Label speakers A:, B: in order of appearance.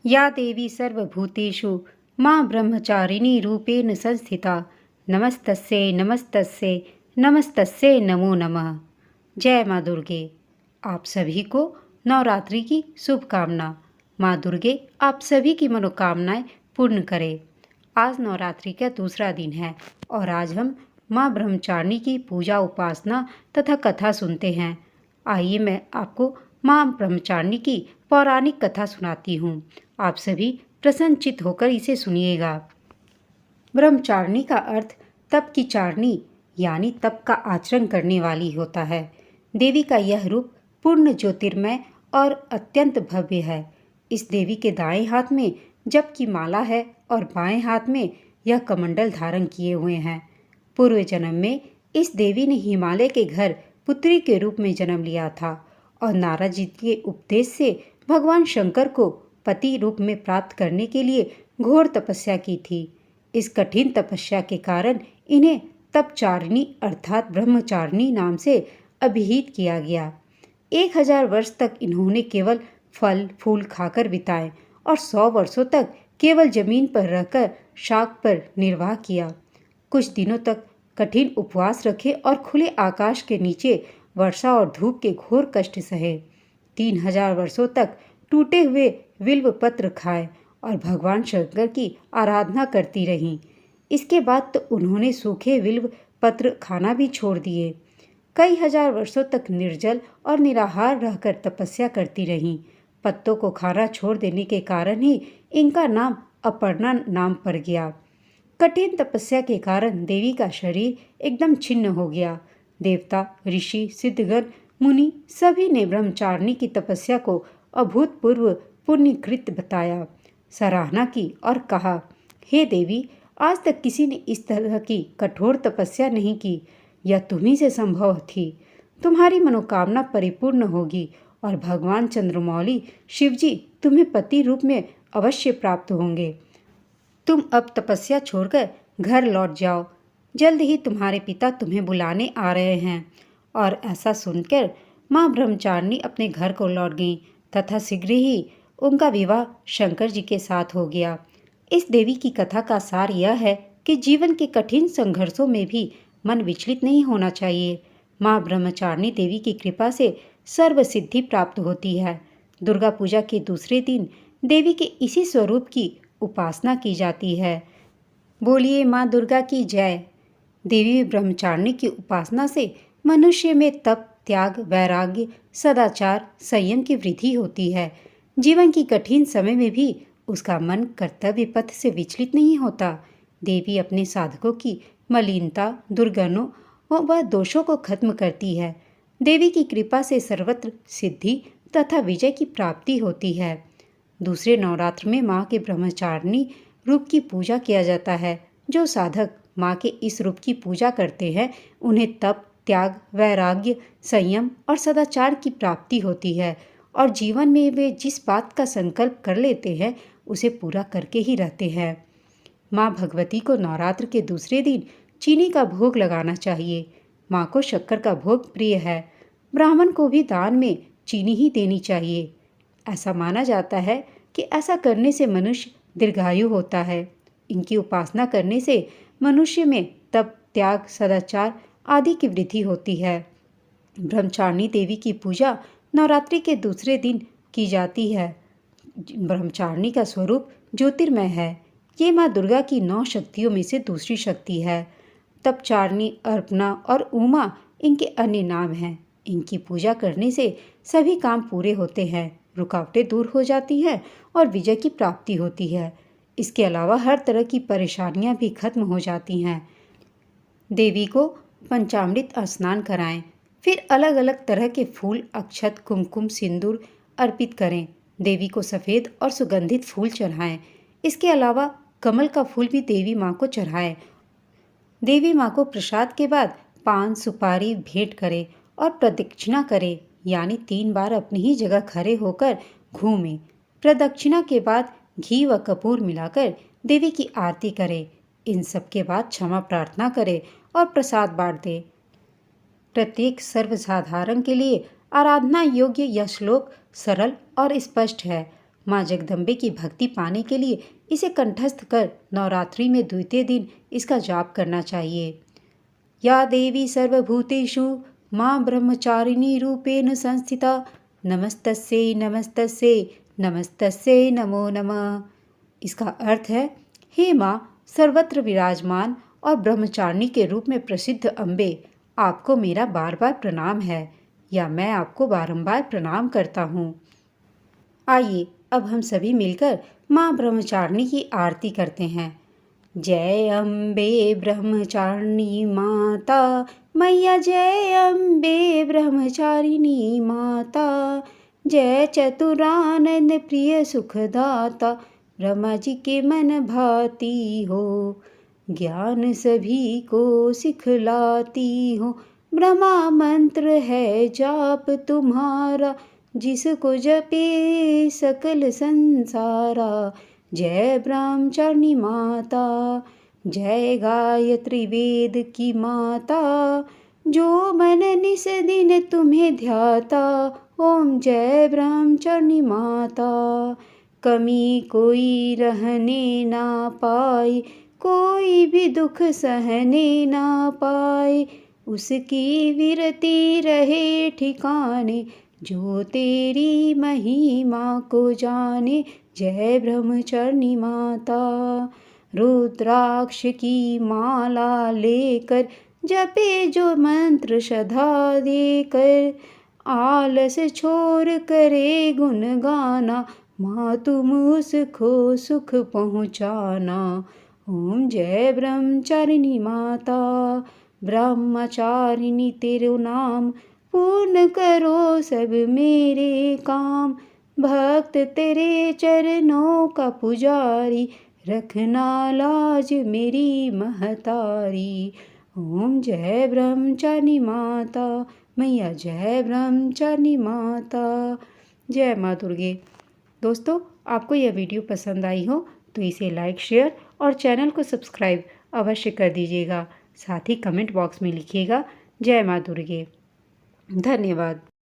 A: या देवी सर्वभूतेषु माँ ब्रह्मचारिणी रूपेण संस्थिता नमस्तस्यै नमस्तस्यै नमस्तस्यै नमो नमः। जय माँ दुर्गे। आप सभी को नवरात्रि की शुभकामना। माँ दुर्गे आप सभी की मनोकामनाएं पूर्ण करे। आज नवरात्रि का दूसरा दिन है और आज हम माँ ब्रह्मचारिणी की पूजा उपासना तथा कथा सुनते हैं। आइए मैं आपको माँ ब्रह्मचारिणी की पौराणिक कथा सुनाती हूँ। आप सभी प्रसन्नचित्त होकर इसे सुनिएगा। ब्रह्मचारिणी का अर्थ तप की चारणी यानी तप का आचरण करने वाली होता है। देवी का यह रूप पूर्ण ज्योतिर्मय और अत्यंत भव्य है। इस देवी के दाएं हाथ में जप की माला है और बाएं हाथ में यह कमंडल धारण किए हुए हैं। पूर्व जन्म में इस देवी ने हिमालय के घर पुत्री के रूप में जन्म लिया था और नारद जी के उपदेश से भगवान शंकर को पति रूप में प्राप्त करने के लिए घोर तपस्या की थी। इस कठिन तपस्या के कारण इन्हें तपचारिणी अर्थात ब्रह्मचारिणी नाम से अभिहित किया गया। 1000 वर्ष तक इन्होंने केवल फल फूल खाकर बिताए और 100 वर्षों तक केवल जमीन पर रहकर शाक पर निर्वाह किया। कुछ दिनों तक कठिन उपवास रखे और खुले आकाश के नीचे वर्षा और धूप के घोर कष्ट सहे। 3000 वर्षों तक टूटे हुए बिल्व पत्र खाए और भगवान शंकर की आराधना करती रहीं। इसके बाद तो उन्होंने सूखे बिल्व पत्र खाना भी छोड़ दिए। कई हजार वर्षों तक निर्जल और निराहार रहकर तपस्या करती रहीं। पत्तों को खाना छोड़ देने के कारण ही इनका नाम अपर्णा नाम पड़ गया। कठिन तपस्या के कारण देवी का शरीर एकदम छिन्न हो गया। देवता ऋषि सिद्धगण मुनि सभी ने ब्रह्मचारिणी की तपस्या को अभूतपूर्व पुण्यकृत बताया, सराहना की और कहा, हे देवी, आज तक किसी ने इस तरह की कठोर तपस्या नहीं की। यह तुम्ही से संभव थी। तुम्हारी मनोकामना परिपूर्ण होगी और भगवान चंद्रमौली शिवजी तुम्हें पति रूप में अवश्य प्राप्त होंगे। तुम अब तपस्या छोड़कर घर लौट जाओ। जल्द ही तुम्हारे पिता तुम्हें बुलाने आ रहे हैं। और ऐसा सुनकर माँ ब्रह्मचारिणी अपने घर को लौट गईं तथा शीघ्र ही उनका विवाह शंकर जी के साथ हो गया। इस देवी की कथा का सार यह है कि जीवन के कठिन संघर्षों में भी मन विचलित नहीं होना चाहिए। माँ ब्रह्मचारिणी देवी की कृपा से सर्व सिद्धि प्राप्त होती है। दुर्गा पूजा के दूसरे दिन देवी के इसी स्वरूप की उपासना की जाती है। बोलिए माँ दुर्गा की जय। देवी ब्रह्मचारिणी की उपासना से मनुष्य में तप त्याग वैराग्य सदाचार संयम की वृद्धि होती है। जीवन की कठिन समय में भी उसका मन कर्तव्य पथ से विचलित नहीं होता। देवी अपने साधकों की मलिनता दुर्गुणों व दोषों को खत्म करती है। देवी की कृपा से सर्वत्र सिद्धि तथा विजय की प्राप्ति होती है। दूसरे नवरात्र में माँ के ब्रह्मचारिणी रूप की पूजा किया जाता है। जो साधक माँ के इस रूप की पूजा करते हैं उन्हें तप त्याग वैराग्य संयम और सदाचार की प्राप्ति होती है और जीवन में वे जिस बात का संकल्प कर लेते हैं उसे पूरा करके ही रहते हैं। माँ भगवती को नवरात्र के दूसरे दिन चीनी का भोग लगाना चाहिए। माँ को शक्कर का भोग प्रिय है। ब्राह्मण को भी दान में चीनी ही देनी चाहिए। ऐसा माना जाता है कि ऐसा करने से मनुष्य दीर्घायु होता है। इनकी उपासना करने से मनुष्य में तप त्याग सदाचार आदि की वृद्धि होती है। ब्रह्मचारिणी देवी की पूजा नवरात्रि के दूसरे दिन की जाती है। ब्रह्मचारिणी का स्वरूप ज्योतिर्मय है। ये माँ दुर्गा की 9 शक्तियों में से दूसरी शक्ति है। तपचारिणी अर्पणा और उमा इनके अन्य नाम हैं। इनकी पूजा करने से सभी काम पूरे होते हैं, रुकावटें दूर हो जाती हैं और विजय की प्राप्ति होती है। इसके अलावा हर तरह की परेशानियां भी खत्म हो जाती हैं। देवी को पंचामृत स्नान कराएं, फिर अलग अलग तरह के फूल अक्षत कुमकुम सिंदूर अर्पित करें। देवी को सफ़ेद और सुगंधित फूल चढ़ाएं। इसके अलावा कमल का फूल भी देवी माँ को चढ़ाएं। देवी माँ को प्रसाद के बाद पान सुपारी भेंट करें और प्रदक्षिणा करें, यानी 3 बार अपनी ही जगह खड़े होकर घूमें। प्रदक्षिणा के बाद घी व कपूर मिलाकर देवी की आरती करें। इन सब के बाद क्षमा प्रार्थना करें और प्रसाद बांट दें। प्रत्येक सर्वसाधारण के लिए आराधना योग्य यह श्लोक सरल और स्पष्ट है। माँ जगदम्बे की भक्ति पाने के लिए इसे कंठस्थ कर नवरात्रि में द्वितीय दिन इसका जाप करना चाहिए। या देवी सर्वभूतेषु माँ ब्रह्मचारिणी रूपेण संस्थिता नमस्तस्यै नमस्तस्यै नमस्तस्यै नमो नमः। इसका अर्थ है, हे माँ सर्वत्र विराजमान और ब्रह्मचारिणी के रूप में प्रसिद्ध अम्बे, आपको मेरा बार बार प्रणाम है, या मैं आपको बारंबार प्रणाम करता हूँ। आइए अब हम सभी मिलकर माँ ब्रह्मचारिणी की आरती करते हैं। जय अम्बे ब्रह्मचारिणी माता मैया, जय अम्बे ब्रह्मचारिणी माता, जय चतुरानंद प्रिय सुखदाता, ब्रह्मा जी के मन भाती हो, ज्ञान सभी को सिखलाती हो, ब्रह्मा मंत्र है जाप तुम्हारा, जिसको जपे सकल संसारा। जय ब्रह्मचारिणी माता, जय गायत्री वेद की माता, जो मन निस दिन तुम्हें ध्याता, ओम जय ब्रह्मचारिणी माता। कमी कोई रहने ना पाए, कोई भी दुख सहने ना पाए, उसकी विरति रहे ठिकाने, जो तेरी महिमा को जाने। जय ब्रह्मचारिणी माता। रुद्राक्ष की माला लेकर जपे जो मंत्र श्रद्धा देकर, आलस छोड़ करे गुण गाना, माँ तुम उसको सुख पहुँचाना। ओम जय ब्रह्मचारिणी माता। ब्रह्मचारिणी तेरो नाम, पूर्ण करो सब मेरे काम, भक्त तेरे चरणों का पुजारी, रखना लाज मेरी महतारी। ओम जय ब्रह्मचारिणी माता मैया, जय ब्रह्मचारिणी माता। जय माँ दुर्गे। दोस्तों, आपको यह वीडियो पसंद आई हो तो इसे लाइक, शेयर और चैनल को सब्सक्राइब अवश्य कर दीजिएगा। साथ ही कमेंट बॉक्स में लिखिएगा जय माँ दुर्गे। धन्यवाद।